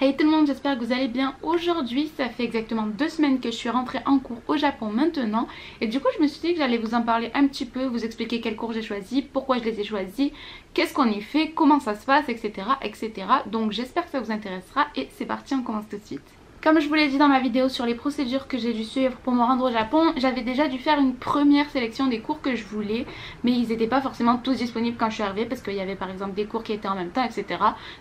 Hey tout le monde, j'espère que vous allez bien. Aujourd'hui, ça fait exactement 2 semaines que je suis rentrée en cours au Japon maintenant. Et du coup, je me suis dit que j'allais vous en parler un petit peu, vous expliquer quels cours j'ai choisi, pourquoi je les ai choisis, qu'est-ce qu'on y fait, comment ça se passe, etc. etc. Donc j'espère que ça vous intéressera et c'est parti, on commence tout de suite. Comme je vous l'ai dit dans ma vidéo sur les procédures que j'ai dû suivre pour me rendre au Japon, j'avais déjà dû faire une première sélection des cours que je voulais, mais ils n'étaient pas forcément tous disponibles quand je suis arrivée parce qu'il y avait par exemple des cours qui étaient en même temps, etc.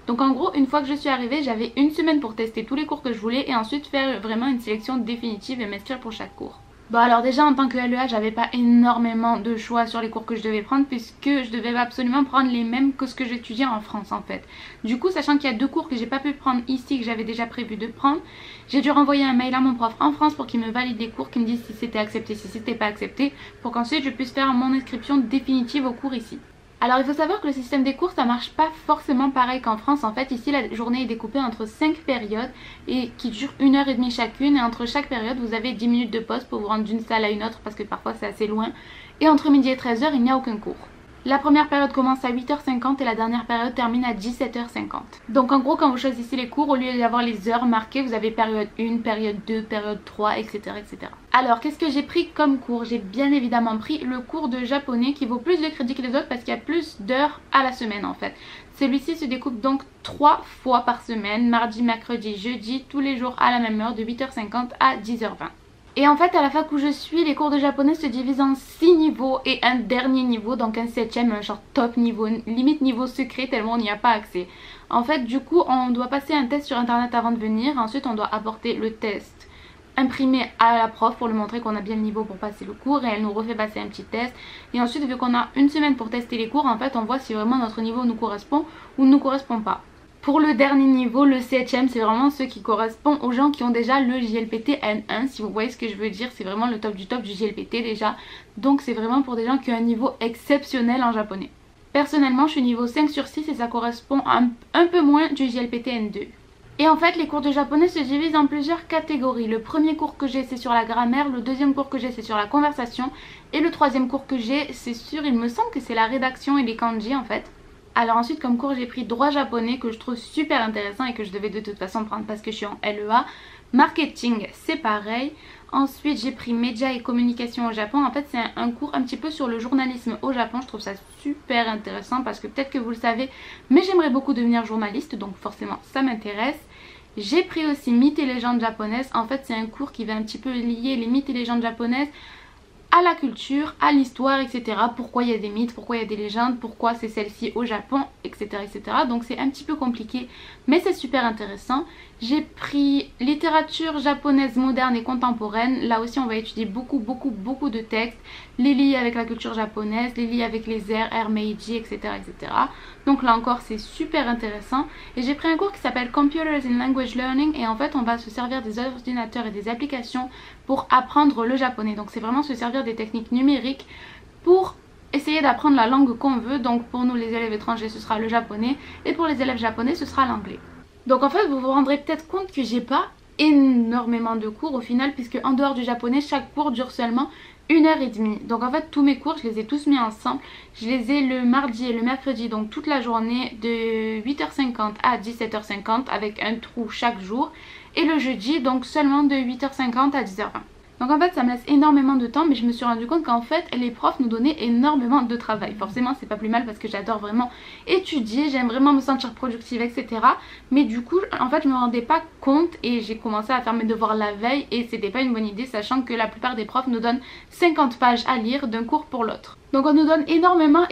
Donc en gros, une fois que je suis arrivée, j'avais une semaine pour tester tous les cours que je voulais et ensuite faire vraiment une sélection définitive et m'inscrire pour chaque cours. Bon alors déjà en tant que LEA j'avais pas énormément de choix sur les cours que je devais prendre puisque je devais absolument prendre les mêmes que ce que j'étudiais en France en fait. Du coup sachant qu'il y a 2 cours que j'ai pas pu prendre ici que j'avais déjà prévu de prendre, j'ai dû renvoyer un mail à mon prof en France pour qu'il me valide les cours, qu'il me dise si c'était accepté, si c'était pas accepté, pour qu'ensuite je puisse faire mon inscription définitive au cours ici. Alors il faut savoir que le système des cours ça marche pas forcément pareil qu'en France. En fait ici la journée est découpée entre 5 périodes et qui durent 1h30 chacune, et entre chaque période vous avez 10 minutes de pause pour vous rendre d'une salle à une autre parce que parfois c'est assez loin, et entre midi et 13h il n'y a aucun cours. La première période commence à 8h50 et la dernière période termine à 17h50. Donc en gros quand vous choisissez les cours, au lieu d'avoir les heures marquées, vous avez période 1, période 2, période 3, etc. etc. Alors qu'est-ce que j'ai pris comme cours? J'ai bien évidemment pris le cours de japonais qui vaut plus de crédits que les autres parce qu'il y a plus d'heures à la semaine en fait. Celui-ci se découpe donc 3 fois par semaine, mardi, mercredi, jeudi, tous les jours à la même heure de 8h50 à 10h20. Et en fait à la fac où je suis, les cours de japonais se divisent en 6 niveaux et un dernier niveau, donc un 7ème, genre top niveau, limite niveau secret tellement on n'y a pas accès. En fait du coup on doit passer un test sur internet avant de venir, ensuite on doit apporter le test imprimé à la prof pour lui montrer qu'on a bien le niveau pour passer le cours, et elle nous refait passer un petit test. Et ensuite vu qu'on a une semaine pour tester les cours, en fait on voit si vraiment notre niveau nous correspond ou ne nous correspond pas. Pour le dernier niveau, le 7ème, c'est vraiment ceux qui correspondent aux gens qui ont déjà le JLPT N1. Si vous voyez ce que je veux dire, c'est vraiment le top du top du JLPT déjà. Donc c'est vraiment pour des gens qui ont un niveau exceptionnel en japonais. Personnellement, je suis niveau 5 sur 6 et ça correspond à un peu moins du JLPT N2. Et en fait, les cours de japonais se divisent en plusieurs catégories. Le premier cours que j'ai, c'est sur la grammaire. Le deuxième cours que j'ai, c'est sur la conversation. Et le troisième cours que j'ai, c'est sur, il me semble que c'est la rédaction et les kanji en fait. Alors ensuite comme cours j'ai pris droit japonais que je trouve super intéressant et que je devais de toute façon prendre parce que je suis en LEA. Marketing c'est pareil. Ensuite j'ai pris médias et communication au Japon. En fait c'est un cours un petit peu sur le journalisme au Japon. Je trouve ça super intéressant parce que peut-être que vous le savez, mais j'aimerais beaucoup devenir journaliste, donc forcément ça m'intéresse. J'ai pris aussi mythes et légendes japonaises. En fait c'est un cours qui va un petit peu lier les mythes et légendes japonaises à la culture, à l'histoire, etc. Pourquoi il y a des mythes, pourquoi il y a des légendes, pourquoi c'est celle-ci au Japon, etc. etc. Donc c'est un petit peu compliqué, mais c'est super intéressant. J'ai pris littérature japonaise moderne et contemporaine. Là aussi on va étudier beaucoup de textes, les lier avec la culture japonaise, les lier avec les airs Meiji, etc. etc. Donc là encore c'est super intéressant. Et j'ai pris un cours qui s'appelle Computers in Language Learning, et en fait on va se servir des ordinateurs et des applications pour apprendre le japonais. Donc c'est vraiment se servir des techniques numériques pour essayer d'apprendre la langue qu'on veut. Donc pour nous les élèves étrangers ce sera le japonais, et pour les élèves japonais ce sera l'anglais. Donc en fait vous vous rendrez peut-être compte que j'ai pas énormément de cours au final, puisque en dehors du japonais chaque cours dure seulement 1h30. Donc en fait tous mes cours je les ai tous mis ensemble. Je les ai le mardi et le mercredi, donc toute la journée de 8h50 à 17h50 avec un trou chaque jour, et le jeudi donc seulement de 8h50 à 10h20. Donc en fait ça me laisse énormément de temps, mais je me suis rendu compte qu'en fait les profs nous donnaient énormément de travail. Forcément c'est pas plus mal parce que j'adore vraiment étudier, j'aime vraiment me sentir productive, etc. Mais du coup en fait je me rendais pas compte et j'ai commencé à faire mes devoirs la veille, et c'était pas une bonne idée sachant que la plupart des profs nous donnent 50 pages à lire d'un cours pour l'autre. Donc on nous donne énormément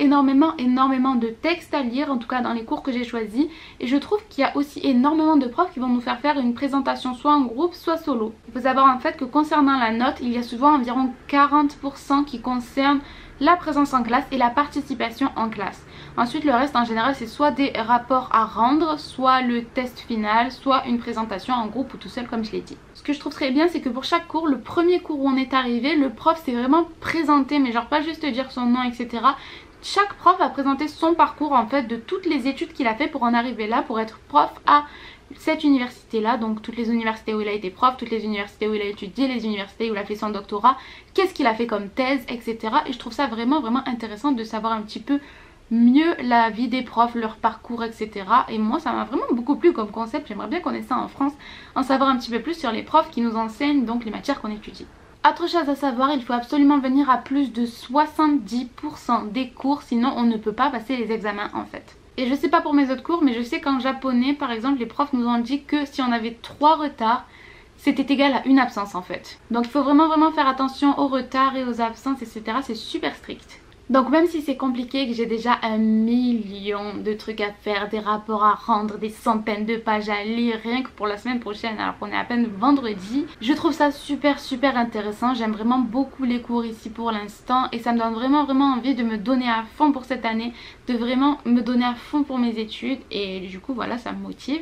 de textes à lire, en tout cas dans les cours que j'ai choisis. Et je trouve qu'il y a aussi énormément de profs qui vont nous faire une présentation soit en groupe soit solo. Il faut savoir en fait que concernant la note, il y a souvent environ 40% qui concernent la présence en classe et la participation en classe. Ensuite le reste en général c'est soit des rapports à rendre, soit le test final, soit une présentation en groupe ou tout seul comme je l'ai dit. Ce que je trouve très bien c'est que pour chaque cours, le premier cours où on est arrivé, le prof s'est vraiment présenté, mais genre pas juste dire son nom, etc. Chaque prof a présenté son parcours en fait de toutes les études qu'il a fait pour en arriver là, pour être prof à cette université là. Donc toutes les universités où il a été prof, toutes les universités où il a étudié, les universités où il a fait son doctorat, qu'est-ce qu'il a fait comme thèse, etc. Et je trouve ça vraiment intéressant de savoir un petit peu mieux la vie des profs, leur parcours, etc. Et moi ça m'a vraiment beaucoup plu comme concept, j'aimerais bien qu'on ait ça en France, en savoir un petit peu plus sur les profs qui nous enseignent donc les matières qu'on étudie. Autre chose à savoir, il faut absolument venir à plus de 70% des cours, sinon on ne peut pas passer les examens en fait. Et je sais pas pour mes autres cours, mais je sais qu'en japonais par exemple les profs nous ont dit que si on avait 3 retards, c'était égal à une absence en fait. Donc il faut vraiment faire attention aux retards et aux absences, etc. C'est super strict. Donc même si c'est compliqué, que j'ai déjà 1 million de trucs à faire, des rapports à rendre, des centaines de pages à lire, rien que pour la semaine prochaine, alors qu'on est à peine vendredi, je trouve ça super intéressant. J'aime vraiment beaucoup les cours ici pour l'instant et ça me donne vraiment envie de me donner à fond pour cette année, de vraiment me donner à fond pour mes études et du coup voilà, ça me motive.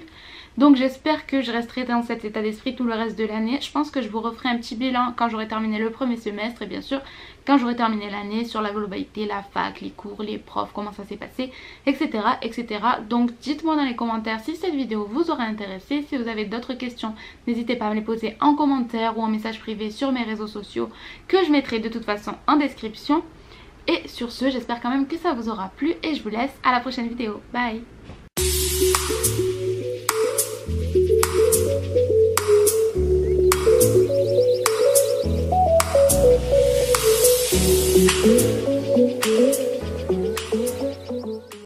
Donc j'espère que je resterai dans cet état d'esprit tout le reste de l'année. Je pense que je vous referai un petit bilan quand j'aurai terminé le premier semestre et bien sûr quand j'aurai terminé l'année sur la globalité, la fac, les cours, les profs, comment ça s'est passé, etc. Donc dites-moi dans les commentaires si cette vidéo vous aura intéressé. Si vous avez d'autres questions, n'hésitez pas à me les poser en commentaire ou en message privé sur mes réseaux sociaux que je mettrai de toute façon en description. Et sur ce, j'espère quand même que ça vous aura plu et je vous laisse à la prochaine vidéo. Bye!